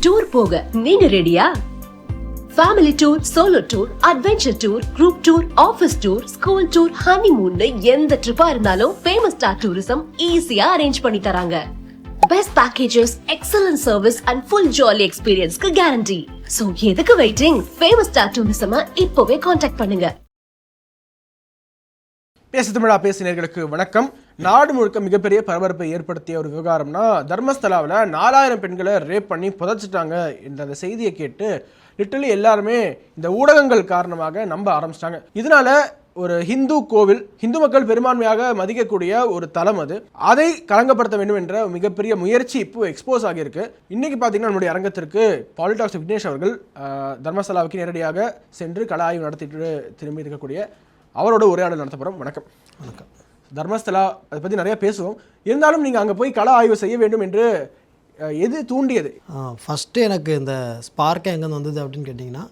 Tour போக நீங்க ரெடியா? Family tour, solo tour, adventure tour, group tour, office tour, school tour, honeymoon எந்த ட்ரிப்பா இருந்தாலும் ஃபேமஸ் ஸ்டார் டூரிசம் ஈஸியா அரேஞ்ச் பண்ணி தராங்க. Best packages, excellent service and full jolly எக்ஸ்பீரியன்ஸ்க்கு கேரண்டி. சோ எதுக்கு வெயிட்டிங்? ஃபேமஸ் ஸ்டார் டூரிசம் இப்போவே கான்டாக்ட் பண்ணுங்க. பேசு தமிழா பேசினர்களுக்கு வணக்கம். நாடு முழுக்க மிகப்பெரிய பரபரப்பை ஏற்படுத்திய ஒரு விவகாரம்னா, தர்மஸ்தலாவில் 4000 பெண்களை ரேப் பண்ணி புதைச்சிட்டாங்க என்ற அந்த செய்தியை கேட்டு லிட்டரலி எல்லாருமே இந்த ஊடகங்கள் காரணமாக நம்ப ஆரம்பிச்சிட்டாங்க. இதனால ஒரு ஹிந்து கோவில், ஹிந்து மக்கள் பெரும்பான்மையாக மதிக்கக்கூடிய ஒரு தலம் அது, அதை களங்கப்படுத்த வேண்டும் என்ற மிகப்பெரிய முயற்சி இப்போ எக்ஸ்போஸ் ஆகியிருக்கு. இன்னைக்கு பார்த்தீங்கன்னா நம்முடைய அரங்கத்திற்கு பாலிடாக்ஸ் விக்னேஷ் அவர்கள் தர்மஸ்தலாவுக்கு நேரடியாக சென்று கள ஆய்வு நடத்திட்டு திரும்பி இருக்கக்கூடிய அவரோட உரையாடல் நடத்த போகிறோம். வணக்கம். வணக்கம். தர்மஸ்தலா அதை பற்றி நிறைய பேசுவோம். இருந்தாலும் நீங்கள் அங்கே போய் கள ஆய்வு செய்ய வேண்டும் என்று எது தூண்டியது? ஃபஸ்ட்டு எனக்கு இந்த ஸ்பார்க்கே எங்கேருந்து வந்தது அப்படின்னு கேட்டிங்கன்னா,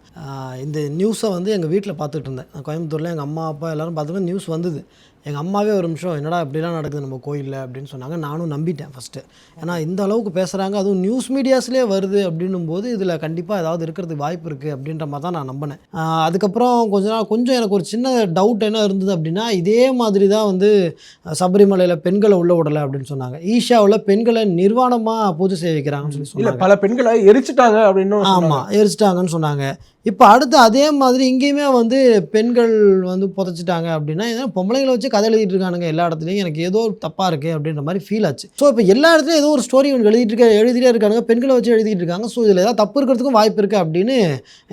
இந்த நியூஸை வந்து எங்கள் வீட்டில் பார்த்துட்டு இருந்தேன். கோயம்புத்தூரில் எங்கள் அம்மா அப்பா எல்லோரும் பார்த்துட்டு நியூஸ் வந்தது. எங்கள் அம்மாவே ஒரு நிமிஷம் என்னடா இப்படிலாம் நடக்குது நம்ம கோயிலில் அப்படின்னு சொன்னாங்க. நானும் நம்பிட்டேன் ஃபஸ்ட்டு. ஏன்னா இந்த அளவுக்கு பேசுகிறாங்க, அதுவும் நியூஸ் மீடியாஸ்லேயே வருது அப்படின்னும் போது இதில் கண்டிப்பாக ஏதாவது இருக்கிறதுக்கு வாய்ப்பு இருக்குது அப்படின்ற மாதிரி தான் நான் நம்பினேன். அதுக்கப்புறம் கொஞ்சம் எனக்கு ஒரு சின்ன டவுட் என்ன இருந்தது அப்படின்னா, இதே மாதிரி தான் வந்து சபரிமலையில் பெண்களை உள்ள விடலை அப்படின்னு சொன்னாங்க. ஈஷாவில் பெண்களை நிர்வாணமாக பூஜை செய்ய வைக்கிறாங்கன்னு சொல்லி சொன்னாங்க. பல பெண்களை எரிச்சிட்டாங்க அப்படின்னு. ஆமாம், எரிச்சிட்டாங்கன்னு சொன்னாங்க. இப்போ அடுத்து அதே மாதிரி இங்கேயுமே வந்து பெண்கள் வந்து புதைச்சிட்டாங்க அப்படின்னா, ஏன்னா பொம்பளைங்களை வச்சு கதை எழுதிட்டு இருக்கானுங்க எல்லா இடத்துலையும். எனக்கு ஏதோ தப்பாக இருக்குது அப்படின்ற மாதிரி ஃபீல் ஆச்சு. ஸோ இப்போ எல்லா இடத்துலையும் ஏதோ ஒரு ஸ்டோரி எழுதிட்டே இருக்காங்க, பெண்களை வச்சு எழுதிட்டு இருக்காங்க. ஸோ இதில் ஏதாவது தப்பு இருக்கிறதுக்கும் வாய்ப்பு இருக்குது அப்படின்னு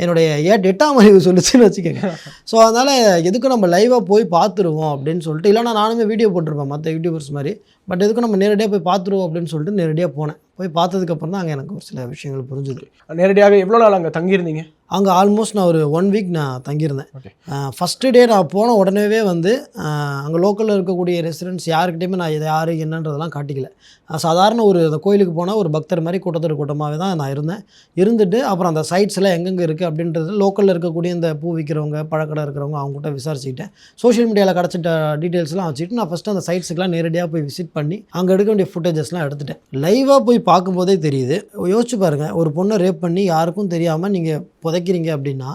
என்னுடைய 8ஆம் அறிவு சொல்லிச்சுன்னு வச்சுக்கோங்க. ஸோ அதனால் எதுக்கும் நம்ம லைவாக போய் பார்த்துருவோம் அப்படின்னு சொல்லிட்டு, இல்லைனா நானுமே வீடியோ போட்டிருப்பேன் மற்ற யூடியூபர்ஸ் மாதிரி. பட் எதுக்கும் நம்ம நேரடியாக போய் பார்த்துருவோம் அப்படின்னு சொல்லிட்டு நேரடியாக போனேன். போய் பார்த்ததுக்கப்புறம் தான் அங்கே எனக்கு ஒரு சில விஷயங்கள் புரிஞ்சுது. நேரடியாக எவ்வளோ நாள் அங்கே தங்கியிருந்தீங்க? அங்கே ஆல்மோஸ்ட் நான் ஒரு 1 வீக் நான் தங்கியிருந்தேன். ஃபஸ்ட்டு டே நான் போன உடனேவே வந்து அங்கே லோக்கலில் இருக்கக்கூடிய ரெசிடென்ட்ஸ் யாருக்கிட்டையுமே நான் இதை யார் என்னன்றதெல்லாம் காட்டிக்கல. சாதாரண அந்த கோயிலுக்கு போனால் ஒரு பக்தர் மாதிரி கூட்டமாகவே தான் நான் இருந்துட்டு அப்புறம் அந்த சைட்ஸ் எல்லாம் எங்கெங்கே இருக்குது அப்படின்றது லோக்கலில் இருக்கக்கூடிய இந்த பூ விற்கிறவங்க, பழக்கடை இருக்கிறவங்க அவங்ககிட்ட விசாரிச்சுக்கிட்டேன். சோஷியல் மீடியாவில் கிடச்சிட்ட டீட்டெயில்ஸ்லாம் வச்சுட்டு நான் ஃபஸ்ட்டு அந்த சைட்ஸுக்கெலாம் நேரடியாக போய் விசிட் பண்ணி அங்கே எடுக்க வேண்டிய ஃபுட்டேஜஸ்லாம் எடுத்துட்டேன். லைவாக போய் பார்க்கும்போதே தெரியுது. யோசிச்சு பாருங்கள், ஒரு பொண்ணை ரேப் பண்ணி யாருக்கும் தெரியாமல் நீங்கள் புதைக்கிறீங்க அப்படின்னா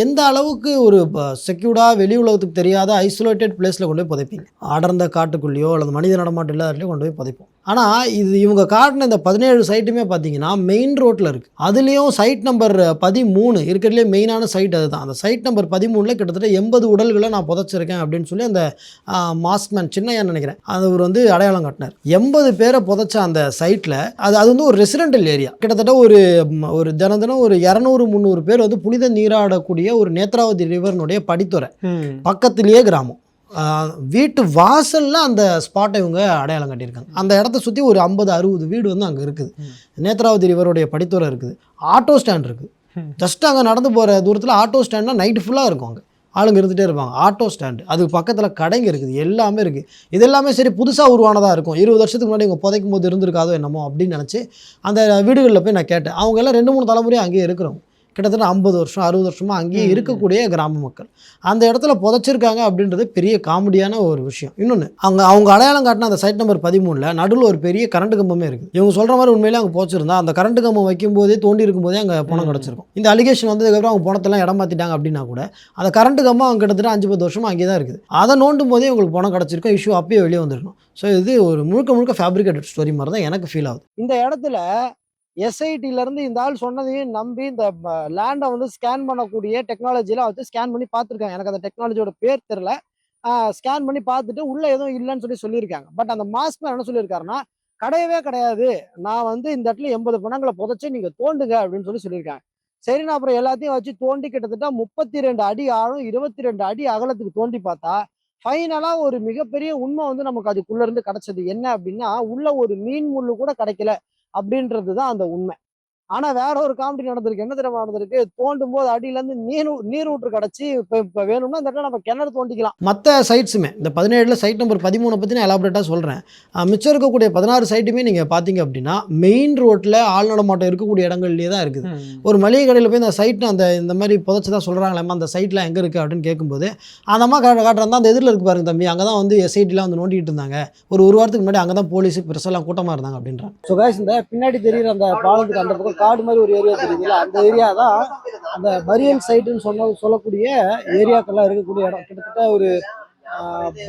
எந்த அளவுக்கு ஒரு செக்யூர்டாக வெளி உலகத்துக்கு தெரியாத ஐசோலேட்டட் பிளேஸில் கொண்டு போய் புதைப்பீங்க. அடர்ந்த காட்டுக்குள்ளேயோ அல்லது மனித நடமாட்டம் இல்லாத இடத்துலையோ கொண்டு போய் புதைப்போம். ஆனால் இவங்க காட்டின இந்த 17 சைட்டுமே பார்த்தீங்கன்னா மெயின் ரோட்டில் இருக்குது. அதுலேயும் சைட் நம்பர் 13 இருக்கிறதுலே மெயினான சைட் அதுதான். அந்த சைட் நம்பர் 13 கிட்டத்தட்ட 80 உடல்களை நான் புதைச்சிருக்கேன் அப்படின்னு சொல்லி அந்த மாஸ்க்மேன் சின்னையான்னு நினைக்கிறேன் அவர் வந்து அடையாளம் காட்டினார். 80 பேரை புதைச்ச அந்த சைட்டில் அது வந்து ஒரு ரெசிடென்டல் ஏரியா. கிட்டத்தட்ட ஒரு தினம் ஒரு 200-300 பேர் வந்து புனித நீராடக்கூடிய ஒரு நேத்ராவதி ரிவர்னுடைய படித்துறை பக்கத்திலேயே கிராமம். வீட்டு வாசலில் அந்த ஸ்பாட்டை இவங்க அடையாளம் கட்டியிருக்காங்க. அந்த இடத்த சுற்றி ஒரு 50-60 வீடு வந்து அங்கே இருக்குது. நேத்ராவதி ரிவருடைய படித்துறை இருக்குது. ஆட்டோ ஸ்டாண்ட் இருக்குது. ஜஸ்ட் அங்கே நடந்து போகிற தூரத்தில் ஆட்டோ ஸ்டாண்ட்னா நைட்டு ஃபுல்லாக இருக்கும். அங்கே ஆளுங்க இருந்துகிட்டே இருப்பாங்க. ஆட்டோ ஸ்டாண்டு, அதுக்கு பக்கத்தில் கடைங்க இருக்குது, எல்லாமே இருக்குது. இது எல்லாமே சரி புதுசாக உருவானதாக இருக்கும். 20 வருஷத்துக்கு முன்னாடி இவங்க புதைக்கும் போது இருந்திருக்காதோ என்னமோ அப்படின்னு நினச்சி அந்த வீடுகளில் போய் நான் கேட்டேன். அவங்க எல்லாம் 2-3 தலைமுறையாக அங்கேயே இருக்கிறவங்க. கிட்டத்தட்ட 50 வருஷம் 60 வருஷமாக அங்கேயே இருக்கக்கூடிய கிராம மக்கள் அந்த இடத்துல புதைச்சிருக்காங்க அப்படின்றது பெரிய காமெடியான ஒரு விஷயம். இன்னொன்று, அவங்க அடையாளம் காட்டின அந்த சைட் நம்பர் 13 நடுவில் ஒரு பெரிய கரண்ட் கம்பமே இருக்குது. இவங்க சொல்கிற மாதிரி உண்மையிலே அங்கே போச்சிருந்தா அந்த கரண்ட் கம்பம் வைக்கும்போதே தோண்டி இருக்கும்போதே அங்கே பணம் கிடச்சிருக்கும். இந்த அலிகேஷன் வந்ததுக்கப்புறம் அவங்க பணத்தெல்லாம் இடம் மாற்றிட்டாங்க அப்படின்னா கூட அந்த கரண்ட் கம்பம் அவங்க கிட்டத்தட்ட 5-10 வருஷமாக அங்கே தான் இருக்குது. அதை நோண்டும் போதே உங்களுக்கு பணம் கிடச்சிருக்கும். இஷ்யூ அப்பயே வெளியே வந்துடணும். ஸோ இது ஒரு முழுக்க ஃபேப்ரிகேட்டட் ஸ்டோரி மாதிரி தான் எனக்கு ஃபீல் ஆகுது. இந்த இடத்துல எஸ்ஐடிலேருந்து இந்த ஆள் சொன்னதையும் நம்பி இந்த லேண்டை வந்து ஸ்கேன் பண்ணக்கூடிய டெக்னாலஜிலாம் வச்சு ஸ்கேன் பண்ணி பார்த்துருக்காங்க. எனக்கு அந்த டெக்னாலஜியோட பேர் தெரில. ஸ்கேன் பண்ணி பார்த்துட்டு உள்ளே எதுவும் இல்லைன்னு சொல்லியிருக்காங்க. பட் அந்த மாஸ்க் என்ன சொல்லியிருக்காருன்னா, கிடையவே கிடையாது, நான் வந்து இந்த இடத்துல 80 பணங்களை புதைச்சி நீங்கள் தோண்டுங்க அப்படின்னு சொல்லியிருக்காங்க. சரி, நான் அப்புறம் எல்லாத்தையும் வச்சு தோண்டி கிட்டத்தட்ட 32 அடி ஆழம் 22 அடி அகலத்துக்கு தோண்டி பார்த்தா ஃபைனலாக ஒரு மிகப்பெரிய உண்மை வந்து நமக்கு அதுக்குள்ளேருந்து கிடச்சது. என்ன அப்படின்னா, உள்ள ஒரு மீன் முள்ளு கூட கிடைக்கல அப்படின்றது தான் அந்த உண்மை. ஆனா வேற ஒரு காமெடி நடந்திருக்கு. என்ன தெரியுமா நடந்திருக்கு? தோண்டும் போது அடியிலேருந்து நீர் ஊற்று கிடச்சி இப்போ வேணும்னா இந்த இடத்துல நம்ம கிணறு தோண்டிக்கலாம். மற்ற சைட்ஸுமே இந்த 17 சைட் நம்பர் 13 பற்றி நான் எலாபரேட்டாக சொல்கிறேன். மிச்சம் இருக்கக்கூடிய 16 சைட்டுமே நீங்கள் பார்த்தீங்க அப்படின்னா மெயின் ரோட்டில் ஆள் நடமாட்டம் இருக்கக்கூடிய இடங்கள்லேயே தான் இருக்குது. ஒரு மளிகை கடையில் போய் இந்த சைட் இந்த மாதிரி புதைச்சி தான் சொல்கிறாங்களேம்மா அந்த சைட்டில் எங்கே இருக்குது அப்படின்னு கேட்கும்போது அந்த அம்மா காட்டுறதா அந்த எதிரில் இருக்கு பாருங்க தம்பி, அங்கே தான் வந்து எஸ்ஐடிலாம் வந்து நோண்டிட்டு இருந்தாங்க. ஒரு வாரத்துக்கு முன்னாடி அங்கே தான் போலீஸ் பெருசெல்லாம் கூட்டமாக இருந்தாங்க அப்படின்றாங்க. ஸோ கைஸ், இந்த பின்னாடி தெரியுற அந்த பாலத்துக்கு அந்த பக்கம் காடு மாதிரி ஒரு ஏரியா தெரியுதுல்ல, அந்த ஏரியா தான் அந்த பரியல் சைட்டுன்னு சொல்லக்கூடிய ஏரியாக்கெல்லாம் இருக்கக்கூடிய இடம். கிட்டத்தட்ட ஒரு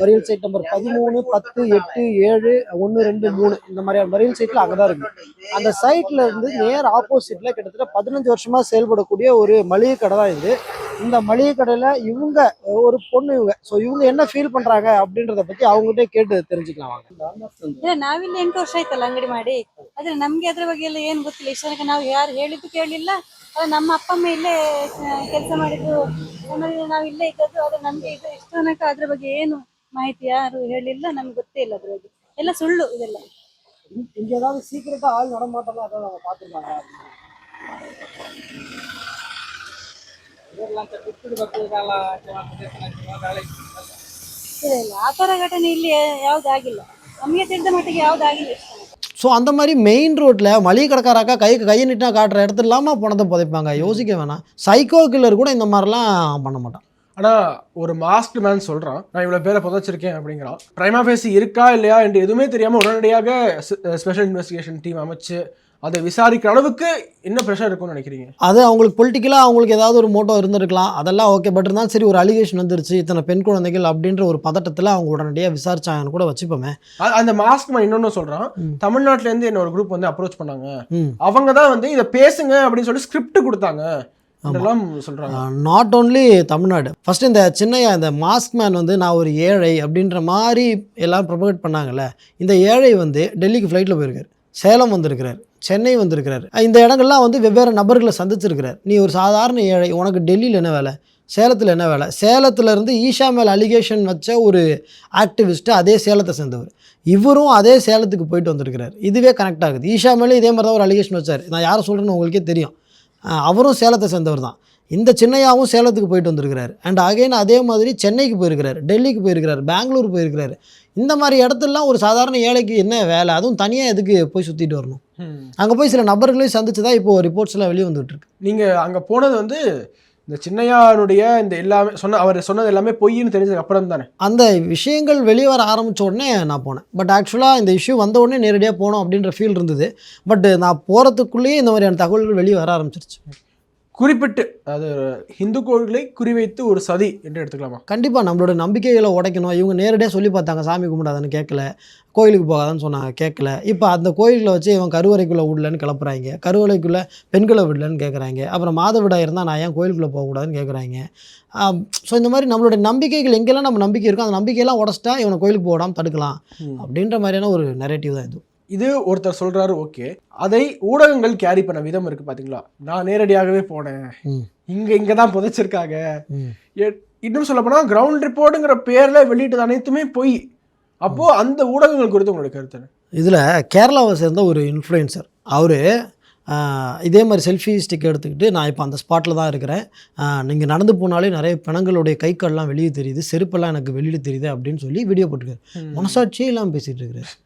பரியல் சைட் நம்பர் 13, 10, 8, 7, 1, 2, 3 இந்த மாதிரியான பரியல் சைட்ல அங்கதான் இருக்கு. அந்த சைட்ல இருந்து நேர் ஆப்போசிட்ல கிட்டத்தட்ட 15 வருஷமா செயல்படக்கூடிய ஒரு மளிகை கடை தான் இது. இந்த மளிகை கடையில இவங்க ஒரு பொண்ணு இவங்க என்ன ஃபீல் பண்றாங்க அப்படின்றத பத்தி அவங்ககிட்ட கேட்டு தெரிஞ்சுக்கலாம் வாங்க. ನಾವಿಲ್ಲಿ 8 ವರ್ಷ ಆಯ್ತಲ್ಲ ಅಂಗಡಿ ಮಾಡಿ, ಆದ್ರೆ ನಮ್ಗೆ ಅದ್ರ ಬಗ್ಗೆ ಎಲ್ಲ ಏನ್ ಗೊತ್ತಿಲ್ಲ. ಇಷ್ಟ ತನಕ ನಾವು ಯಾರು ಹೇಳಿದ್ದು ಕೇಳಿಲ್ಲ. ನಮ್ಮ ಅಪ್ಪ ಅಮ್ಮ ಇಲ್ಲೇ ಕೆಲಸ ಮಾಡಿದ್ದು, ಆಮೇಲೆ ನಾವು ಇಲ್ಲೇ ಇದ್ದದ್ದು. ಆದ್ರೆ ನಮ್ಗೆ ಇದು ಇಷ್ಟ ತನಕ ಅದ್ರ ಬಗ್ಗೆ ಏನು ಮಾಹಿತಿ ಯಾರು ಹೇಳಿಲ್ಲ, ನಮ್ಗೆ ಗೊತ್ತೇ ಇಲ್ಲ. ಅದ್ರ ಬಗ್ಗೆ ಎಲ್ಲ ಸುಳ್ಳು ಇದೆಲ್ಲ. இங்க ஏதாவது சீக்கிரட்டா ஆள் நடமாட்டமா அதான் அவங்க பாத்துருக்காங்க. ಇಲ್ಲ ಆ ತರ ಘಟನೆ ಇಲ್ಲಿ ಯಾವ್ದಾಗಿಲ್ಲ. ನಮ್ಗೆ ತಿಳಿದ ಮಟ್ಟಿಗೆ ಯಾವ್ದಾಗಿಲ್ಲ ಇಷ್ಟ ತನಕ. ஸோ அந்த மாதிரி மெயின் ரோட்டில் மளிகை கடைக்காராக்கா கையை நீட்டா காட்டுற இடத்துல இல்லாமல் பணத்தை புதைப்பாங்க. யோசிக்க வேணாம். சைக்கோ கில்லர் கூட இந்த மாதிரிலாம் பண்ண மாட்டான். ஆனால் ஒரு மாஸ்க் மேன் சொல்கிறான், நான் இவ்வளோ பேரை புதைச்சிருக்கேன் அப்படிங்கிறான். பிரைமா ஃபேசி இருக்கா இல்லையா என்று எதுவுமே தெரியாமல் உடனடியாக ஸ்பெஷல் இன்வெஸ்டிகேஷன் டீம் அமைச்சு அதை விசாரிக்கிற அளவுக்கு என்ன ப்ரெஷர் இருக்கும்னு நினைக்கிறீங்க? அது அவங்களுக்கு பொலிட்டிக்கலாக அவங்களுக்கு ஏதாவது ஒரு மோட்டோ இருந்திருக்கலாம், அதெல்லாம் ஓகே. பட் இருந்தாலும் சரி, ஒரு அலிகேஷன் வந்துருச்சு, இத்தனை பெண் குழந்தைகள் அப்படின்ற ஒரு பதட்டத்தில் அவங்க உடனடியாக விசாரிச்சாங்கன்னு கூட வச்சுப்போமே. அந்த மாஸ்க் மேன் இன்னொன்று சொல்கிறான், தமிழ்நாட்டிலேருந்து என்ன ஒரு குரூப் வந்து அப்ரோச் பண்ணாங்க, அவங்க தான் வந்து இதை பேசுங்க அப்படின்னு சொல்லி ஸ்கிரிப்ட் கொடுத்தாங்க சொல்றாங்க. Not only Tamil Nadu. ஃபர்ஸ்ட் இந்த சின்னையா இந்த மாஸ்க் மேன் வந்து நான் ஒரு ஏழை அப்படின்ற மாதிரி எல்லாரும் ப்ரொபகேட் பண்ணாங்கல்ல. இந்த ஏழை வந்து டெல்லிக்கு ஃப்ளைட்டில் போயிருக்காரு, சேலம் வந்திருக்கிறார், சென்னை வந்திருக்கிறார். இந்த இடங்கள்லாம் வந்து வெவ்வேறு நபர்களை சந்திச்சிருக்கிறார். நீ ஒரு சாதாரண ஏழை, உனக்கு டெல்லியில் என்ன வேலை, சேலத்தில் என்ன வேலை? சேலத்துலேருந்து ஈஷா மேல் அலிகேஷன் வச்ச ஒரு ஆக்டிவிஸ்ட்டு அதே சேலத்தை சேர்ந்தவர். இவரும் அதே சேலத்துக்கு போயிட்டு வந்திருக்கிறார். இதுவே கனெக்ட் ஆகுது. ஈஷா மேலே இதே மாதிரி தான் ஒரு அலிகேஷன் வச்சார். நான் யாரை சொல்கிறேன்னு உங்களுக்கே தெரியும். அவரும் சேலத்தை சேர்ந்தவர் தான். இந்த சின்னையாவும் சேலத்துக்கு போயிட்டு வந்திருக்கிறார். அண்ட் அகைன் அதே மாதிரி சென்னைக்கு போயிருக்கிறார், டெல்லிக்கு போயிருக்கிறார், பெங்களூர் போயிருக்கிறாரு. இந்த மாதிரி இடத்துலலாம் ஒரு சாதாரண ஏழைக்கு என்ன வேலை? அதுவும் தனியாக எதுக்கு போய் சுற்றிட்டு வரணும்? அங்கே போய் சில நபர்களையும் சந்திச்சு தான் இப்போது ரிப்போர்ட்ஸ் எல்லாம் வெளியே வந்துட்டு இருக்கு. நீங்கள் அங்கே போனது வந்து இந்த சின்னையானுடைய இந்த எல்லாமே அவர் சொன்னது எல்லாமே பொய்ன்னு தெரிஞ்சதுக்கு அப்புறம் தானே அந்த விஷயங்கள் வெளியே வர ஆரம்பித்த உடனே நான் போனேன். பட் ஆக்சுவலாக இந்த இஷ்யூ வந்த உடனே நேரடியாக போனோம் அப்படின்ற ஃபீல் இருந்தது. பட் நான் போகிறதுக்குள்ளேயே இந்த மாதிரியான தகவல்கள் வெளியே வர ஆரம்பிச்சிருச்சு. குறிப்பிட்டு அது ஹிந்து கோவில்களை குறிவைத்து ஒரு சதி என்று எடுத்துக்கலாமா? கண்டிப்பாக நம்மளோட நம்பிக்கைகளை உடைக்கணும். இவங்க நேரடியாக சொல்லி பார்த்தாங்க, சாமி கும்பிடாதான்னு கேட்கல, கோயிலுக்கு போகாதான்னு சொன்னாங்க, கேட்கல. இப்போ அந்த கோயிலில் வச்சு இவன் கருவறைக்குள்ளே விடலன்னு கிளப்புறாங்க, கருவறைக்குள்ளே பெண்களை விடலன்னு கேட்குறாங்க, அப்புறம் மாதவிடாய் இருந்தால் நான் ஏன் கோயிலுக்குள்ளே போகக்கூடாதுன்னு கேட்குறாங்க. ஸோ இந்த மாதிரி நம்மளோட நம்பிக்கைகள் எங்கெல்லாம் நம்ம நம்பிக்கை இருக்கோ அந்த நம்பிக்கையெல்லாம் உடச்சிட்டா இவனை கோயிலுக்கு போடாமல் தடுக்கலாம் அப்படின்ற மாதிரியான ஒரு நெரேட்டிவ் தான் இது. இது ஒருத்தர் சொல்றாரு, ஓகே. அதை ஊடகங்கள் கேரி பண்ண விதம் இருக்கு பாத்தீங்களா? நான் நேரடியாகவே போனேன், இங்க தான் புதைச்சிருக்காங்க. இன்னும் சொல்ல போனா கிரவுண்ட் ரிப்போர்ட்டுங்கிற பேர்ல வெளியிட்டது அனைத்துமே பொய். அப்போ அந்த ஊடகங்கள் குறித்து உங்களோட கருத்து? இதில் கேரளாவை சேர்ந்த ஒரு இன்ஃப்ளூயன்சர், அவர் இதே மாதிரி செல்ஃபி ஸ்டிக் எடுத்துக்கிட்டு நான் இப்போ அந்த ஸ்பாட்டில் தான் இருக்கிறேன், நீங்கள் நடந்து போனாலே நிறைய பிணங்களுடைய கை கால்லாம் வெளியே தெரியுது, செருப்பெல்லாம் எனக்கு வெளியில் தெரியுது அப்படின்னு சொல்லி வீடியோ போட்டுருக்காரு. மனசாட்சியே இல்லாமல் பேசிகிட்டு இருக்கிறார்.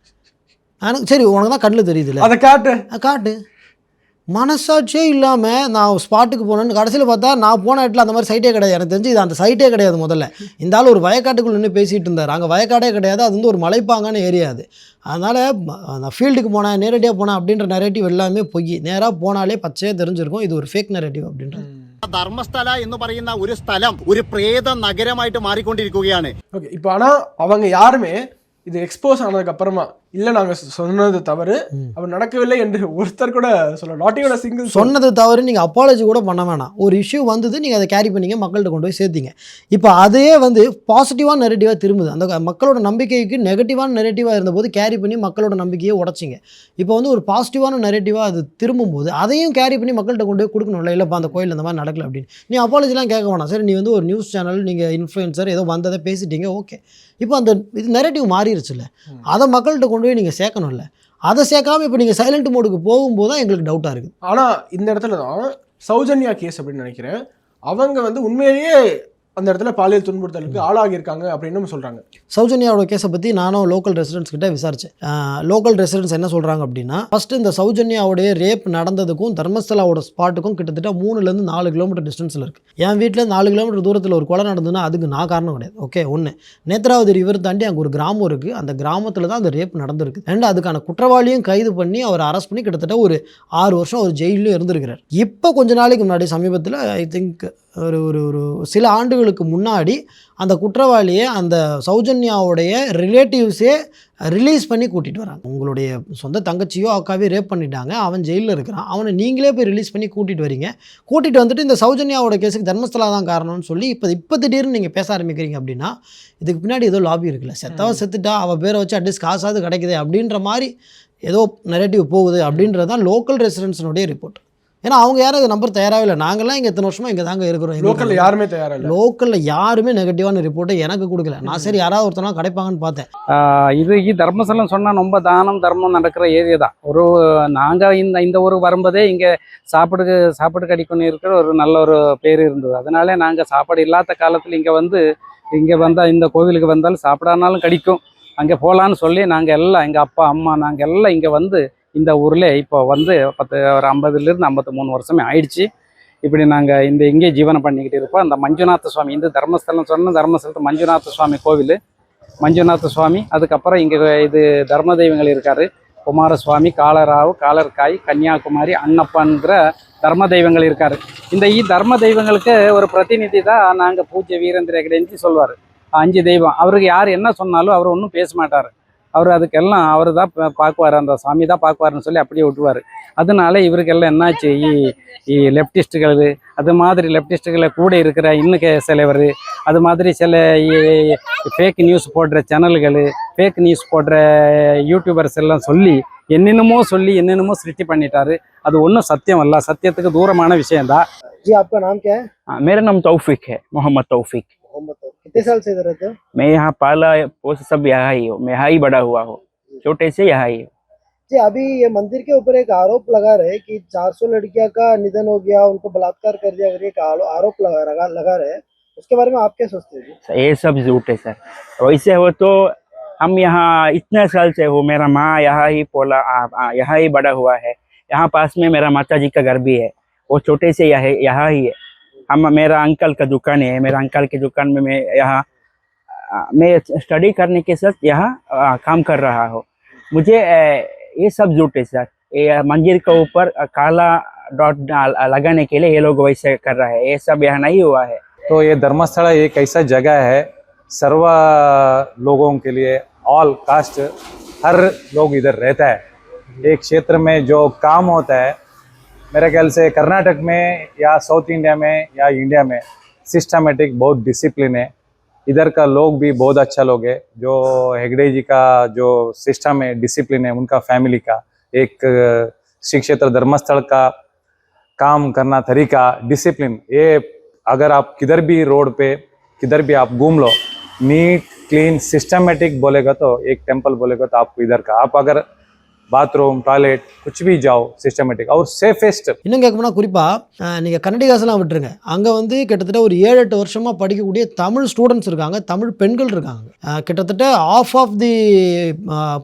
சரி, உனக்கு தான் கண்ணில் தெரியுதுல்ல, அதை காட்டு. மனசாட்சியே இல்லாமல் நான் ஸ்பாட்டுக்கு போனேன்னு கடைசியில் பார்த்தா நான் போன இடத்துல அந்த மாதிரி சைட்டே கிடையாது. எனக்கு தெரிஞ்சு இது அந்த சைட்டே கிடையாது. முதல்ல இந்த ஆள் ஒரு வயக்காட்டுக்குள்ள நின்று பேசிகிட்டு இருந்தார். அங்கே வயக்காடே கிடையாது, அது வந்து ஒரு மலைப்பாங்கான ஏரியா அது. அதனால் நான் ஃபீல்டுக்கு போனேன், நேரடியாக போனேன் அப்படின்ற நெரேட்டிவ் எல்லாமே பொய். நேராக போனாலே பச்சையாக தெரிஞ்சிருக்கும் இது ஒரு ஃபேக் நெரேட்டிவ் அப்படின்றது. ധർമ്മസ്ഥല എന്ന് പറയുന്ന ഒരു സ്ഥലം ഒരു പ്രേത നഗരമായിട്ട് മാറിക്കൊണ്ടിരിക്കുകയാണ്. ஓகே, இப்போ ஆனால் அவங்க யாருமே இது எக்ஸ்போஸ் ஆனதுக்கு அப்புறமா இல்லை நாங்கள் சொன்னது தவறு, அவர் நடக்கவில்லை என்று ஒருத்தர் கூட சொல்ல, நாட்டியோட சிங்கிள் சொன்னது தவறு, நீங்கள் அப்பாலஜி கூட பண்ண வேணாம். ஒரு இஷ்யூ வந்தது, நீங்கள் அதை கேரி பண்ணிங்க, மக்கள்கிட்ட கொண்டு போய் சேர்த்திங்க. இப்போ அதையே வந்து பாசிட்டிவான நெரேட்டிவாக திரும்புது. அந்த மக்களோட நம்பிக்கைக்கு நெகட்டிவான நெரேட்டிவாக இருந்தபோது கேரி பண்ணி மக்களோட நம்பிக்கையை உடச்சிங்க. இப்போ வந்து ஒரு பாசிட்டிவான நெரேட்டிவாக அது திரும்பும்போது அதையும் கேரி பண்ணி மக்கள்கிட்ட கொண்டு போய் கொடுக்கணும்ல. இல்லைப்பா அந்த கோயில் இந்த மாதிரி நடக்கல அப்படின்னு நீ அப்பாலஜிலாம் கேட்க வேணாம். சரி, நீ வந்து ஒரு நியூஸ் சேனல், நீங்கள் இன்ஃப்ளூயன்சர், ஏதோ வந்ததை பேசிட்டீங்க, ஓகே. இப்போ அந்த இது நெரேட்டிவ் மாறிடுச்சுல்ல, அதை மக்கள்கிட்ட கொண்டு போய் நீங்கள் சேர்க்கணும்ல. அதை சேர்க்காம இப்போ நீங்கள் சைலண்ட் மோடுக்கு போகும்போது தான் எங்களுக்கு டவுட்டாக இருக்குது. ஆனால் இந்த இடத்துல தான் சௌஜன்யா கேஸ் அப்படின்னு நினைக்கிறேன். அவங்க வந்து உண்மையிலேயே அந்த இடத்துல பாலியல் துன்புறுத்தலுக்கு ஆளாகி இருக்காங்க அப்படின்னு சொல்றாங்க. சௌஜன்யாவோட கேஸை பற்றி நானும் லோக்கல் ரெசிடென்ட்ஸ் கிட்ட விசாரித்தேன். லோக்கல் ரெசிடென்ட்ஸ் என்ன சொல்கிறாங்க அப்படின்னா, ஃபஸ்ட்டு இந்த சௌஜன்யாவுடைய ரேப் நடந்ததுக்கும் தர்மஸ்தலாவோட ஸ்பாட்டுக்கும் கிட்டத்தட்ட 3லேருந்து 4 கிலோமீட்டர் டிஸ்டன்ஸில் இருக்குது. என் வீட்டில் 4 கிலோமீட்டர் தூரத்தில் ஒரு கொலை நடந்ததுன்னா அதுக்கு நான் காரணம் கிடையாது. ஓகே, ஒன்று. நேத்ராவதி ரிவர் தாண்டி அங்கே ஒரு கிராமம் இருக்குது, அந்த கிராமத்தில் தான் அந்த ரேப் நடந்திருக்கு. ரெண்டு, அதுக்கான குற்றவாளியும் கைது பண்ணி அவர் அரெஸ்ட் பண்ணி கிட்டத்தட்ட ஒரு 6 வருஷம் அவர் ஜெயிலும் இருந்திருக்கிறார். இப்போ கொஞ்ச நாளைக்கு முன்னாடி சமீபத்தில் ஐ திங்க் ஒரு ஒரு ஒரு சில ஆண்டுகளுக்கு முன்னாடி அந்த குற்றவாளியை அந்த சௌஜன்யாவுடைய ரிலேட்டிவ்ஸே ரிலீஸ் பண்ணி கூட்டிகிட்டு வராங்க. உங்களுடைய சொந்த தங்கச்சியோ அக்காவையோ ரேப் பண்ணிட்டாங்க, அவன் ஜெயிலில் இருக்கிறான், அவனை நீங்களே போய் ரிலீஸ் பண்ணி கூட்டிகிட்டு வரீங்க. கூட்டிகிட்டு வந்துட்டு இந்த சௌஜன்யாவோட கேஸுக்கு தர்மஸ்தலா தான் காரணம்னு சொல்லி இப்போ திடீர்னு நீங்கள் பேச ஆரம்பிக்கிறீங்க அப்படின்னா இதுக்கு பின்னாடி ஏதோ லாபி இருக்குல்ல. செத்துட்டா அவள் பேரை வச்சு அட்லீஸ்ட் காசாவது கிடைக்குது அப்படின்ற மாதிரி ஏதோ நெரேட்டிவ் போகுது அப்படின்றது தான் லோக்கல் ரெசிடென்ட்ஸினுடைய ரிப்போர்ட். ஏன்னா அவங்க யாரும் இதை நம்பர் தயாராகவே இல்லை. நாங்கள்லாம் இங்கே எத்தனை வருஷமாக இங்கே தாங்க இருக்கிறோம். லோக்கலில் யாருமே தயாராக இல்லை. லோக்கலில் யாருமே நெகட்டிவான ரிப்போர்ட்டை எனக்கு கொடுக்கல. நான் சரி யாராவது ஒருத்தனா கிடைப்பாங்கன்னு பார்த்தேன். இது தர்மஸ்தலம் சொன்னால் ரொம்ப தானம் தர்மம் நடக்கிற ஏரியா தான். நாங்கள் இந்த ஊருக்கு வரும்போதே இங்கே சாப்பாடு கடிக்கணும் இருக்கிற ஒரு நல்ல ஒரு பேர் இருந்தது. அதனால நாங்கள் சாப்பாடு இல்லாத காலத்தில் இங்கே வந்தால் இந்த கோவிலுக்கு வந்தாலும் சாப்பிடானாலும் கிடைக்கும், அங்கே போகலான்னு சொல்லி நாங்கள் எல்லாம் எங்கள் அப்பா அம்மா நாங்கள் எல்லாம் இங்கே இந்த ஊரில் இப்போ ஒரு 50லேருந்து 53 வருஷமே ஆயிடுச்சு. இப்படி நாங்கள் இங்கே ஜீவனம் பண்ணிக்கிட்டு இருப்போம். அந்த மஞ்சுநாத சுவாமி இந்த தர்மஸ்தலம் தர்மஸ்தலத்து மஞ்சுநாத சுவாமி கோவில், மஞ்சுநாத சுவாமி. அதுக்கப்புறம் இங்கே இது தர்ம தெய்வங்கள் இருக்கார். குமாரசுவாமி, காலராவு, காலர்காய், கன்னியாகுமரி, அன்னப்பன்கிற தர்ம தெய்வங்கள் இருக்கார். இந்த தர்ம தெய்வங்களுக்கு ஒரு பிரதிநிதி தான் நாங்கள் பூஜ்ய வீரேந்திர ஹெக்டேன்னு சொல்லுவார். 5 தெய்வம். அவருக்கு யார் என்ன சொன்னாலும் அவர் ஒன்றும் பேச மாட்டார். அவர் அதுக்கெல்லாம் அவர் தான் பார்க்குவார், அந்த சாமி தான் பார்க்குவாருன்னு சொல்லி அப்படியே விட்டுவார். அதனால இவருக்கெல்லாம் என்னாச்சு, லெப்டிஸ்ட்டுகள் அது மாதிரி லெப்டிஸ்ட்டுகளை கூட இருக்கிற இன்னும் சிலவர், அது மாதிரி சில ஃபேக் நியூஸ் போடுற சேனல்கள், ஃபேக் நியூஸ் போடுற யூடியூபர்ஸ் எல்லாம் சொல்லி என்னென்னமோ சிருஷ்டி பண்ணிட்டாரு. அது ஒன்றும் சத்தியம் அல்ல, சத்தியத்துக்கு தூரமான விஷயம்தான். जी आपका नाम क्या है? मेरा नाम तौफीक है, मोहम्मद तौफीक। कितने साल से इधर रहते हो? मैं यहाँ पाला पोस सब यहाँ ही हो, मैं यहाँ ही बड़ा हुआ हो, छोटे से यहाँ ही हो। जी अभी ये मंदिर के ऊपर एक आरोप लगा रहे कि 400 लड़कियां का निधन हो गया, उनको बलात्कार कर दिया करके आरोप लगा रहे हैं, उसके बारे में आप क्या सोचते हैं? ये सब झूठ है सर। वैसे हो तो हम यहाँ इतने साल से हो, मेरा माँ यहाँ ही पोला यहाँ ही बड़ा हुआ है। यहाँ पास में मेरा माता जी का घर भी है, वो छोटे से यहाँ ही है। मेरा अंकल का दुकान है, मेरा अंकल की दुकान में मैं स्टडी करने के साथ यहाँ काम कर रहा हूँ। मुझे ये सब झूठ है सर। ये मंदिर के ऊपर काला डॉट लगाने के लिए ये लोग वैसे कर रहा है, ये सब यहाँ नहीं हुआ है। तो ये धर्मस्थला एक ऐसा जगह है सर्व लोगों के लिए, ऑल कास्ट, हर लोग इधर रहता है। एक क्षेत्र में जो काम होता है, मेरे ख्याल से कर्नाटक में या साउथ इंडिया में या इंडिया में सिस्टमेटिक बहुत डिसिप्लिन है। इधर का लोग भी बहुत अच्छा लोग है। जो हेगड़े जी का जो सिस्टम है, डिसिप्लिन है उनका, फैमिली का, एक श्री क्षेत्र धर्मस्थल का काम करना तरीका, डिसिप्लिन, ये अगर आप किधर भी रोड पे किधर भी आप घूम लो, नीट क्लीन सिस्टमेटिक बोलेगा तो एक टेम्पल बोलेगा तो आपको इधर का, आप अगर பாத்ரூம், டாய்லெட், कुछ भी जाओ सिस्टमेटिक और सेफेस्ट। இன்னும் கேட்க போனால் குறிப்பாக நீங்கள் கன்னடிகாசெல்லாம் விட்டுருங்க, அங்கே கிட்டத்தட்ட ஒரு 7-8 வருஷமாக படிக்கக்கூடிய தமிழ் ஸ்டூடெண்ட்ஸ் இருக்காங்க, தமிழ் பெண்கள் இருக்காங்க. கிட்டத்தட்ட ஆஃப் தி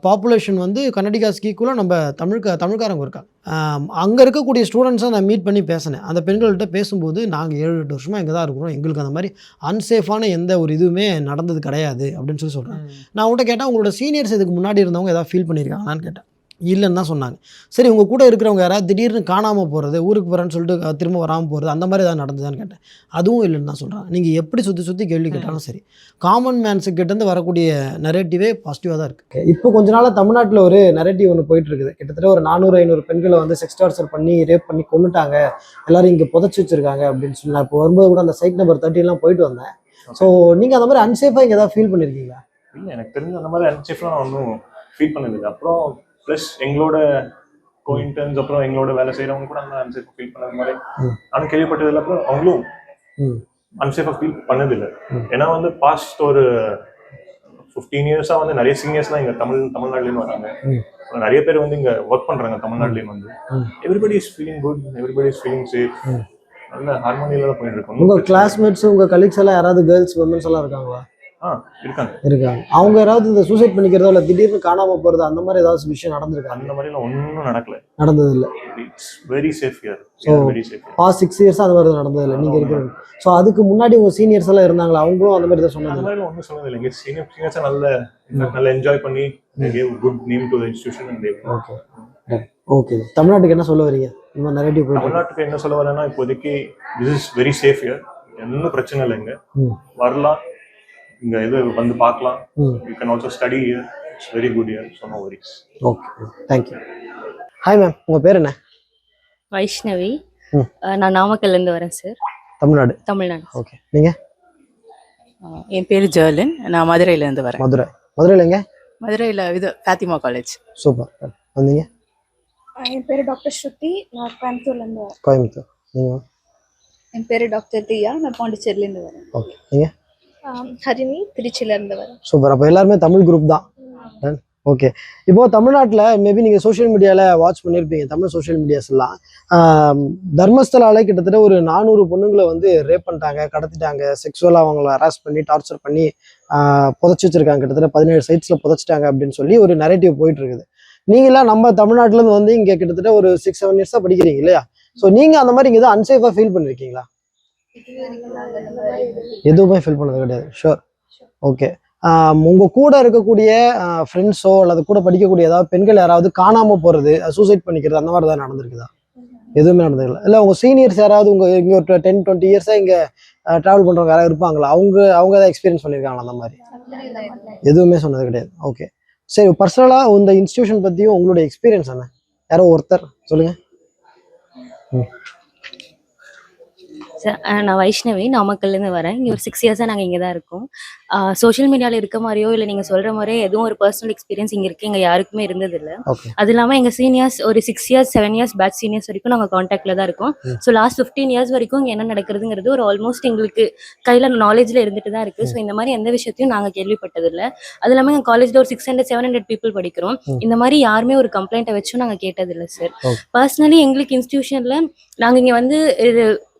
பாப்புலேஷன் கன்னடிகாஸ்க்கு ஈக்குவலாக நம்ம தமிழ்காரங்க இருக்காங்க. அங்கே இருக்கக்கூடிய ஸ்டூடெண்ட்ஸை நான் மீட் பண்ணி பேசினேன். அந்த பெண்கள்கிட்ட பேசும்போது நாங்கள் 7-8 வருஷமாக இங்கே தான் இருக்கிறோம், எங்களுக்கு அந்த மாதிரி அன்சேஃபான எந்த ஒரு இதுவுமே நடந்தது கிடையாது அப்படின்னு சொல்லி சொல்கிறேன். நான் உங்கள்கிட்ட கேட்டேன், உங்களோட சீனியர்ஸ் இதுக்கு முன்னாடி இருந்தவங்க ஏதாவது ஃபீல் பண்ணியிருக்காங்களான்னு கேட்டேன். இல்லைன்னு தான் சொன்னாங்க. சரி, உங்கள் கூட இருக்கிறவங்க யாராவது திடீர்னு காணாமல் போகிறது, ஊருக்கு போகிறேன்னு சொல்லிட்டு திரும்ப வராமல் போகிறது, அந்த மாதிரி ஏதாவது நடந்ததான்னு கேட்டேன். அதுவும் இல்லைன்னு தான் சொல்கிறாங்க. நீங்கள் எப்படி சுற்றி கேள்வி கேட்டாலும் சரி, காமன் மேன்ஸுக்கிட்டேருந்து வரக்கூடிய நரேட்டிவே பாசிட்டிவாக தான் இருக்குது. இப்போ கொஞ்ச நாளாக தமிழ்நாட்டில் ஒரு நரேட்டிவ் ஒன்று போயிட்டுருக்குது. கிட்டத்தட்ட ஒரு 400-500 பெண்களை செக்ஸ் டார்ச்சர் பண்ணி ரேப் பண்ணி கொண்டுட்டாங்க, எல்லோரும் இங்கே புதைச்சி வச்சுருக்காங்க அப்படின்னு சொல்லி. நான் இப்போ வரும்போது கூட அந்த சைட் நம்பர் 30 போயிட்டு வந்தேன். ஸோ நீங்கள் அந்த மாதிரி அன்சேஃபாக இங்கே ஏதாவது ஃபீல் பண்ணியிருக்கீங்களா? இல்லை, எனக்கு தெரிஞ்ச அந்த மாதிரி அன்சேஃப்லாம் நான் ஒன்றும் ஃபீல் பண்ணதில்லை. அப்புறம் ப்ளஸ் எங்களோட கோயின்டர்ன்ஸ், அப்புறம் எங்களோட வேலை செய்கிறவங்க கூட அந்த அன்சேஃபாக ஃபீல் பண்ணது மாதிரி நானும் கேள்விப்பட்டதில்லை. அப்புறம் அவங்களும் அன்சேஃபாக ஃபீல் பண்ணதில்லை. ஏன்னா பாஸ்ட் ஒரு 15 இயர்ஸாக நிறைய சீனியர்ஸ்லாம் இங்கே தமிழ்நாட்டிலேருந்து வராங்க. நிறைய பேர் இங்கே ஒர்க் பண்ணுறாங்க தமிழ்நாட்டிலேருந்து. Everybody is feeling good, everybody is feeling safe. நல்ல ஹார்மோனியில தான் போயிட்டு இருக்கோம். உங்கள் கிளாஸ்மேட்ஸ் உங்கள் கலீக்ஸ் எல்லாம் யாராவது கேர்ள்ஸ் உமன்ஸ் எல்லாம் இருக்காங்களா? இருக்காங்க. அவங்க யாராவது இந்த சூசைட் பண்ணிக்கிறதோ இல்லை திடீர்னு காணாமல் போகிறது அந்த மாதிரி ஏதாவது விஷயம் நடந்திருக்காங்க? அந்த மாதிரிலாம் ஒன்றும் நடந்தது இல்லை. It's very safe here. So past 6 இயர்ஸாக அந்த மாதிரி நடந்தது இல்லை நீங்கள் இருக்கிறது. ஸோ அதுக்கு முன்னாடி உங்கள் சீனியர்ஸ் எல்லாம் இருந்தாங்களா? அவங்களும் அந்த மாதிரி தான் சொன்னாங்க? அந்த மாதிரி ஒன்றும் சொன்னது இல்லை. எங்கள் சீனியர்ஸை நல்ல என்ஜாய் பண்ணி good name to the institution. Okay, தமிழ்நாட்டுக்கு என்ன சொல்ல வரீங்க? இந்த நெகட்டிவ் தமிழ்நாட்டுக்கு என்ன சொல்ல வரேன்னா, இப்போதைக்கு this is very safe here. ஒன்றும் பிரச்சனை இல்லைங்க. வரலாம், இங்க இது வந்து பார்க்கலாம். You can also study here. It's very good here. So no worries. Okay, thank you. Hi ma'am, உங்கள் பேர் என்ன? வைஷ்ணவி. நான் நாமக்கல்லேருந்து வரேன் சார். தமிழ்நாடு? தமிழ்நாடு. ஓகே, நீங்கள்? என் பேர் ஜெர்லின். நான் மதுரையிலேருந்து வரேன். மதுரையில் எங்க? மதுரையில் இது ஃபாத்திமா காலேஜ். சூப்பர். வந்தீங்க? என் பேர் டாக்டர் ஸ்ருதி. நான் கோயம்புத்தூர்லேருந்து வரேன். கோயம்புத்தூர். நீங்கள்? என் பேர் டாக்டர் தியா. நான் பாண்டிச்சேரியிலேருந்து வரேன். ஓகே, நீங்கள்? ஹரிணி, திருச்சியிலேருந்து வரேன். சூப்பர். அப்போ எல்லாருமே தமிழ் குரூப் தான். ஓகே, இப்போது தமிழ்நாட்டில் மேபி நீங்கள் சோஷியல் மீடியாவில் வாட்ச் பண்ணியிருப்பீங்க, தமிழ் சோஷியல் மீடியாஸ் எல்லாம். தர்மஸ்தலாவில் கிட்டத்தட்ட ஒரு 400 பொண்ணுங்களை வந்து ரேப் பண்ணிட்டாங்க, கடத்திட்டாங்க, செக்ஸுவலாக அவங்கள ஹராஸ் பண்ணி டார்ச்சர் பண்ணி புதைச்சி வச்சிருக்காங்க. கிட்டத்தட்ட 17 சைட்ஸில் புதைச்சிட்டாங்க அப்படின்னு சொல்லி ஒரு நரேட்டிவ் போயிட்டு இருக்குது. நீங்களாம் நம்ம தமிழ்நாட்டிலேருந்து வந்து இங்கே கிட்டத்தட்ட ஒரு 6-7 இயர்ஸாக படிக்கிறீங்க இல்லையா? ஸோ நீங்கள் அந்த மாதிரி இங்கே தான் அன்சேஃபாக ஃபீல் பண்ணியிருக்கீங்களா? எதுவுமே ஃபீல் பண்ணது கிடையாது. ஷோர். ஓகே, உங்கள் கூட இருக்கக்கூடிய ஃப்ரெண்ட்ஸோ அல்லது கூட படிக்கக்கூடிய ஏதாவது பெண்கள் யாராவது காணாமல் போகிறது, சூசைட் பண்ணிக்கிறது அந்த மாதிரி தான் நடந்திருக்குதா? எதுவுமே நடந்ததில்லை. இல்லை உங்கள் சீனியர்ஸ் யாராவது இங்கே ஒரு 10-20 இயர்ஸாக இங்கே ட்ராவல் பண்ணுறவங்க யாராவது இருப்பாங்களா? அவங்க ஏதாவது எக்ஸ்பீரியன்ஸ் பண்ணியிருக்காங்களா அந்த மாதிரி? எதுவுமே சொன்னது கிடையாது. ஓகே, சரி. பர்சனலாக இந்த இன்ஸ்டிடியூஷன் பற்றியும் உங்களுடைய எக்ஸ்பீரியன்ஸ் என்ன? யாரோ ஒருத்தர் சொல்லுங்கள். நான் வைஷ்ணவி, நாமக்கல்லேருந்து வரேன். இங்கே ஒரு 6 இயர்ஸாக நாங்கள் இங்கே தான் இருக்கோம். சோஷியல் மீடியாவில் இருக்க மாதிரியோ இல்லை நீங்கள் சொல்கிற மாதிரியோ எதுவும் ஒரு பர்சனல் எக்ஸ்பீரியன்ஸ் இங்கே இருக்குது எங்கள் யாருக்குமே இருந்ததில்லை. அது இல்லாமல் எங்கள் சீனியர்ஸ் ஒரு 6 இயர்ஸ் 7 இயர்ஸ் பேட்ச் சீனியர்ஸ் வரைக்கும் நாங்கள் காண்டாக்டில் தான் இருக்கோம். ஸோ லாஸ்ட் 15 இயர்ஸ் வரைக்கும் இங்கே என்ன நடக்கிறதுங்கிறது ஒரு ஆல்மோஸ்ட் எங்களுக்கு கையில் நாலேஜில் இருந்துட்டு தான் இருக்குது. ஸோ இந்த மாதிரி எந்த விஷயத்தையும் நாங்கள் கேள்விப்பட்டதில்லை. அது இல்லாமல் எங்கள் காலேஜில் ஒரு 600-700 பீப்புள் படிக்கிறோம். இந்த மாதிரி யாருமே ஒரு கம்ப்ளைண்ட்டை வச்சும் நாங்கள் கேட்டதில்லை சார். பர்சனலி எங்களுக்கு இன்ஸ்டிடியூஷனில் நாங்கள் இங்கே வந்து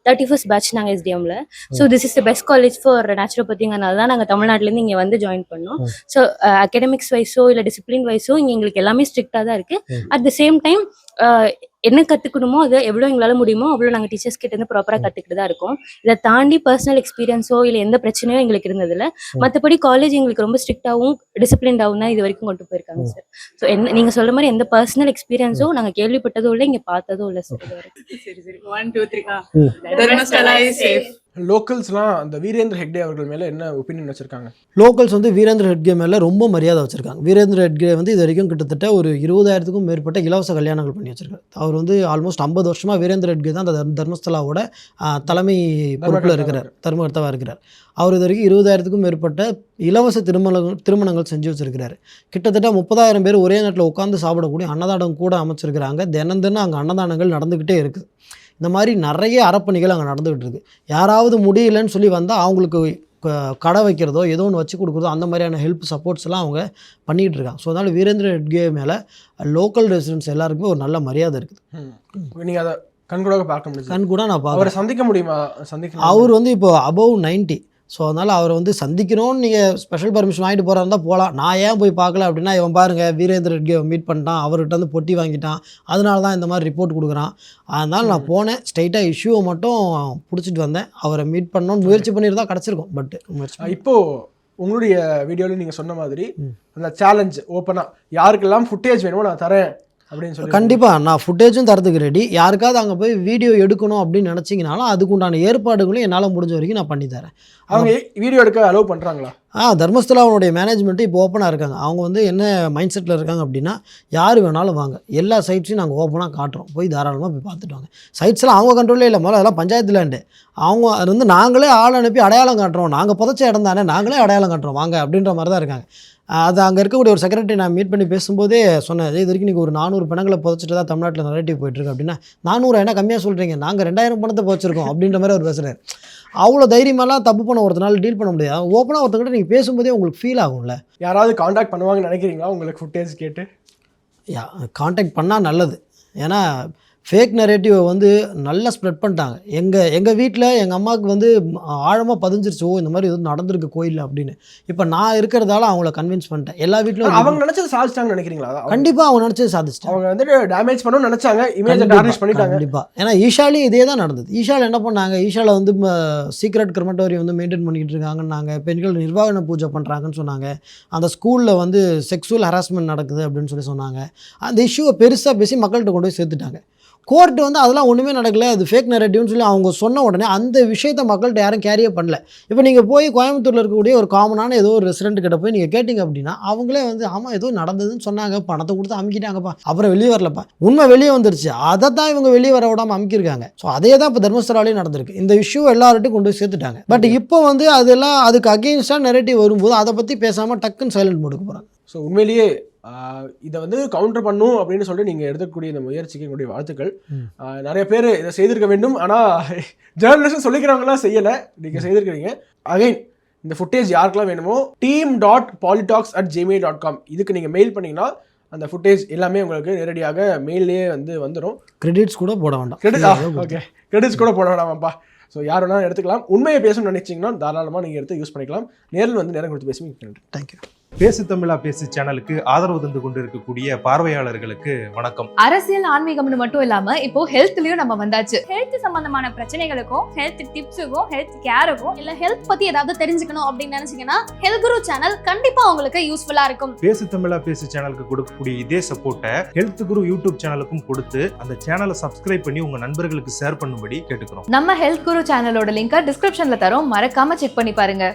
31st பேட்ச் நாங்கள் SDMல. So this is the best college for நேச்சுரோபதிங்கிறனால தான் நாங்கள் தமிழ்நாட்டிலேருந்து இங்கே வந்து ஜாயின் பண்ணோம். ஸோ அகாடமிக்ஸ் வைஸோ இல்லை டிசிப்ளின் வைஸோ இங்கே எங்களுக்கு எல்லாமே ஸ்ட்ரிக்டாக தான் இருக்குது. அட் த சேம் டைம் என்ன கற்றுக்கணுமோ அதை எவ்வளோ எங்களால் முடியுமோ அவ்வளோ நாங்கள் டீச்சர்ஸ் கிட்ட இருந்து ப்ராப்பராக கற்றுக்கிட்டு தான் இருக்கோம். இதை தாண்டி பர்சனல் எக்ஸ்பீரியன்ஸோ இல்லை எந்த பிரச்சனையோ எங்களுக்கு இருந்ததில்லை. மற்றபடி காலேஜ் எங்களுக்கு ரொம்ப ஸ்ட்ரிக்டாகவும் டிசிப்ளின்டாகவும் தான் இது வரைக்கும் கொண்டு போயிருக்காங்க சார். ஸோ நீங்கள் சொல்கிற மாதிரி எந்த பர்சனல் எக்ஸ்பீரியன்ஸோ நாங்கள் கேள்விப்பட்டதும் இல்லை, இங்கே பார்த்ததும் இல்லை சார். சரி 1 2 3 தர்மஸ்தலா இஸ் சேஃப். லோக்கல்ஸ்லாம் அந்த வீரேந்திர ஹெக்டே அவர்கள் மேலே என்ன ஒப்பீனியன் வச்சுருக்காங்க? லோக்கல்ஸ் வந்து வீரேந்திர ஹெக்டே மேலே ரொம்ப மரியாதை வச்சுருக்காங்க. வீரேந்திர ஹெக்டே வந்து இது வரைக்கும் கிட்டத்தட்ட ஒரு 20,000க்கும் மேற்பட்ட இலவச கல்யாணங்கள் பண்ணி வச்சிருக்காரு. அவர் வந்து ஆல்மோஸ்ட் 50 வருஷமாக வீரேந்திர ஹெக்டே தான் அந்த தர்மஸ்தலாவோட தலைமை பொறுப்பில் இருக்கிறார், தர்மகர்த்தாவாக இருக்கிறார். அவர் இது வரைக்கும் 20,000க்கும் மேற்பட்ட இலவச திருமணங்கள் செஞ்சு வச்சிருக்கிறாரு. கிட்டத்தட்ட 30,000 பேர் ஒரே நேரத்தில் உட்காந்து சாப்பிடக்கூடிய அன்னதானம் கூட அமைச்சிருக்கிறாங்க. தினம் அங்கே அன்னதானங்கள் நடந்துக்கிட்டே இருக்குது. இந்த மாதிரி நிறைய அறப்பணிகள் அங்கே நடந்துகிட்டு இருக்குது. யாராவது முடியலன்னு சொல்லி வந்தால் அவங்களுக்கு கடை வைக்கிறதோ ஏதோ ஒன்று வச்சு கொடுக்குறதோ அந்த மாதிரியான ஹெல்ப் சப்போர்ட்ஸ் எல்லாம் அவங்க பண்ணிகிட்டு இருக்காங்க. ஸோ அதனால் வீரேந்திர ஹெக்டே மேலே லோக்கல் ரெசிடென்ட்ஸ் எல்லாருக்குமே ஒரு நல்ல மரியாதை இருக்குது. நீங்கள் அதை கண்கூடாக பார்க்க முடியும்? கண்கூட நான் பார்க்க. அவரை சந்திக்க முடியுமா? அவர் வந்து இப்போ above 90. ஸோ அதனால் அவரை வந்து சந்திக்கணும்னு நீங்கள் ஸ்பெஷல் பர்மிஷன் வாங்கிட்டு போகிறா இருந்தால் போகலாம். நான் ஏன் போய் பார்க்கல அப்படின்னா, இவன் பாருங்கள் வீரேந்திர ஹெக்டே மீட் பண்ணிட்டான், அவர்கிட்ட வந்து பொட்டி வாங்கிட்டான், அதனால தான் இந்த மாதிரி ரிப்போர்ட் கொடுக்குறான். அதனால் நான் போனேன், ஸ்ட்ரைட்டாக இஷ்யூவை மட்டும் பிடிச்சிட்டு வந்தேன். அவரை மீட் பண்ணணும்னு முயற்சி பண்ணியிருந்தா கிடச்சிருக்கும். பட் இப்போது உங்களுடைய வீடியோவில் நீங்கள் சொன்ன மாதிரி அந்த சேலஞ்ச் ஓப்பனாக யாருக்கெல்லாம் ஃபுட்டேஜ் வேணுமோ நான் தரேன் அப்படின்னு சொல்லி, கண்டிப்பாக நான் ஃபுட்டேஜும் தரத்துக்கு ரெடி. யாருக்காவது அங்கே போய் வீடியோ எடுக்கணும் அப்படின்னு நினச்சிங்கனாலும் அதுக்குண்டான ஏற்பாடுகளும் என்னால் முடிஞ்ச வரைக்கும் நான் பண்ணித்தரேன். அவங்க வீடியோ எடுக்க அலோவ் பண்ணுறாங்களா? தர்மஸ்தலாவுடைய மேனேஜ்மெண்ட்டு இப்போ ஓப்பனாக இருக்காங்க. அவங்க வந்து என்ன மைண்ட் செட்டில் இருக்காங்க அப்படின்னா, யார் வேணாலும் வாங்க, எல்லா சைட்ஸையும் நாங்கள் ஓப்பனாக காட்டுறோம், போய் தாராளமாக போய் பார்த்துட்டு வாங்க. சைட்ஸ்லாம் அவங்க கண்ட்ரோலே இல்லை, முதல்ல அதெல்லாம் பஞ்சாயத்து லேண்டு. அவங்க அது வந்து நாங்களே ஆள் அனுப்பி அடையாளம் காட்டுறோம், நாங்கள் புதைச்ச இடம் தானே, நாங்களே அடையாளம் காட்டுறோம் வாங்க அப்படின்ற மாதிரி தான் இருக்காங்க. அது அங்கே இருக்கக்கூடிய ஒரு செக்ரட்டரி நான் மீட் பண்ணி பேசும்போதே சொன்னேன், இது வரைக்கும் நீங்கள் ஒரு 400 பணங்களை புதைச்சிட்டு தான் தமிழ்நாட்டில் நரேட்டிவ் போயிட்டுருக்கு அப்படின்னா, 400 என்ன கம்மியாக சொல்கிறீங்க, நாங்கள் 2000 பணத்தை புதைச்சிருக்கோம் அப்படின்ற மாதிரி அவர் பேசுகிறார். அவ்வளோ தைரியமெல்லாம் தப்பு பண்ண ஒருத்தனால டீல் பண்ண முடியாது. ஓப்பனாக ஒருத்தங்கிட்ட நீங்கள் பேசும்போதே உங்களுக்கு ஃபீல் ஆகும்ல. யாராவது காண்டாக்ட் பண்ணுவாங்கன்னு நினைக்கிறீங்களா உங்களுக்கு ஃபுட்டேஜ் கேட்டு? காண்டாக்ட் பண்ணால் நல்லது. ஏன்னா ஃபேக் நரேட்டிவை வந்து நல்லா ஸ்ப்ரெட் பண்ணிட்டாங்க. எங்கள் வீட்டில் எங்கள் அம்மாவுக்கு வந்து ஆழமாக பதிஞ்சிருச்சு, ஓ இந்த மாதிரி எதுவும் நடந்திருக்கு கோயிலில் அப்படின்னு. இப்போ நான் இருக்கிறதால அவங்கள கன்வின்ஸ் பண்ணிட்டேன். எல்லா வீட்லையும் அவங்க நினைச்சது சாதிச்சிட்டாங்கன்னு நினைக்கிறீங்களா? கண்டிப்பாக அவங்க நினச்சது சாதிச்சிட்டாங்க. அவங்க வந்து டேமேஜ் பண்ணணும்னு நினைச்சாங்க, இமேஜை டார்னிஷ் பண்ணிட்டாங்க. கண்டிப்பாக. ஏன்னா ஈஷாலையும் இதே தான் நடந்தது. ஈஷாவில் என்ன பண்ணாங்க, ஈஷாவில் வந்து சீக்ரெட் கிரமட்டோரி வந்து மெயின்டைன் பண்ணிக்கிட்டு இருக்காங்கன்னாங்க, பெண்கள் நிர்வாக பூஜை பண்ணுறாங்கன்னு சொன்னாங்க, அந்த ஸ்கூலில் வந்து செக்ஸுவல் ஹராஸ்மெண்ட் நடக்குது அப்படின்னு சொல்லி சொன்னாங்க. அந்த இஷ்யூவை பெருசாக பேசி மக்கள்கிட்ட கொண்டு போய் சேர்த்துட்டாங்க. கோர்ட்டு வந்து அதெல்லாம் ஒன்றுமே நடக்கலை, அது ஃபேக் நரேட்டிவ்னு சொல்லி அவங்க சொன்ன உடனே அந்த விஷயத்தை மக்கள்கிட்ட யாரும் கேரியே பண்ணல. இப்போ நீங்கள் போய் கோயம்புத்தூரில் இருக்கக்கூடிய ஒரு காமனான ஏதோ ஒரு ரெசிடென்ட் கிட்ட போய் நீங்கள் கேட்டிங்க அப்படின்னா அவங்களே வந்து ஆமாம் ஏதோ நடந்ததுன்னு சொன்னாங்க, பணத்தை கொடுத்து அமுக்கிட்டாங்கப்பா, அப்புறம் வெளியே வரலப்பா, உண்மை வெளியே வந்துருச்சு, அதை தான் இவங்க வெளியே வர விடாமல் அமுக்கியிருக்காங்க. ஸோ அதே தான் இப்போ தர்மஸ்தலாலையும் நடந்திருக்கு. இந்த இஷ்யூ எல்லார்ட்டையும் கொண்டு போய் சேர்த்துட்டாங்க. பட் இப்போ வந்து அதெல்லாம் அதுக்கு அகெயின்ஸ்டாக நரேட்டிவ் வரும்போது அதை பற்றி பேசாமல் டக்குன்னு சைலண்ட் போட்டுக்க போகிறாங்க. ஸோ உண்மையிலேயே இதை வந்து கவுண்டர் பண்ணும் அப்படின்னு சொல்லிட்டு நீங்கள் எடுக்கக்கூடிய இந்த முயற்சிக்கு என்னுடைய வாழ்த்துக்கள். நிறைய பேர் இதை செய்திருக்க வேண்டும், ஆனால் ஜேர்னலிஸ்ட் சொல்லிக்கிறவங்களாம் செய்யலை, நீங்கள் செய்திருக்கிறீங்க. அகைன் இந்த ஃபுட்டேஜ் யாருக்கெல்லாம் வேணுமோ team.polytalks@gmail.com இதுக்கு நீங்கள் மெயில் பண்ணிங்கன்னா அந்த ஃபுட்டேஜ் எல்லாமே உங்களுக்கு நேரடியாக மெயிலே வந்து வந்துடும். கிரெடிட்ஸ் கூட போட வேண்டாம். ஓகே, கிரெடிட்ஸ் கூட போட வேண்டாமாப்பா. ஸோ யார் வேணாலும் எடுத்துக்கலாம். உண்மையை பேசணும்னு நினைச்சிங்கன்னா தாராளமாக நீங்கள் எடுத்து யூஸ் பண்ணிக்கலாம். நேரில் வந்து நேரம் கொடுத்து பேசி நன்றி. தேங்க்யூ. பேசு தமிழா பேசு சேனலுக்கு ஆதரவு தந்து கொண்டு இருக்கக்கூடிய பார்வையாளர்களுக்கு வணக்கம். அரசியல் ஆன்மீகம்னு மட்டும் இல்லாம இப்போ ஹெல்த்லயும் நம்ம வந்தாச்சு. ஹெல்த் சம்பந்தமான பிரச்சனைகளுக்கும் ஹெல்த் டிப்ஸுக்கும் ஹெல்த் கேருக்கும் இல்ல ஹெல்த் பத்தி ஏதாவது தெரிஞ்சுக்கணும் அப்படின்னு நினைச்சீங்கன்னா ஹெல்த் குரு சேனல் கண்டிப்பா உங்களுக்கு யூஸ்ஃபுல்லா இருக்கும். பேசு தமிழா பேசு சேனலுக்கு கொடுக்கக்கூடிய இதே சப்போர்ட்டை ஹெல்த் குரு யூடியூப் சேனலுக்கும் கொடுத்து அந்த சேனலை சப்ஸ்கிரைப் பண்ணி உங்க நண்பர்களுக்கு ஷேர் பண்ணும்படி கேட்டுக்கிறோம். நம்ம ஹெல்த் குரு சேனலோட லிங்கை டிஸ்கிரிப்ஷன்ல தரோம், மறக்காம செக் பண்ணி பாருங்க.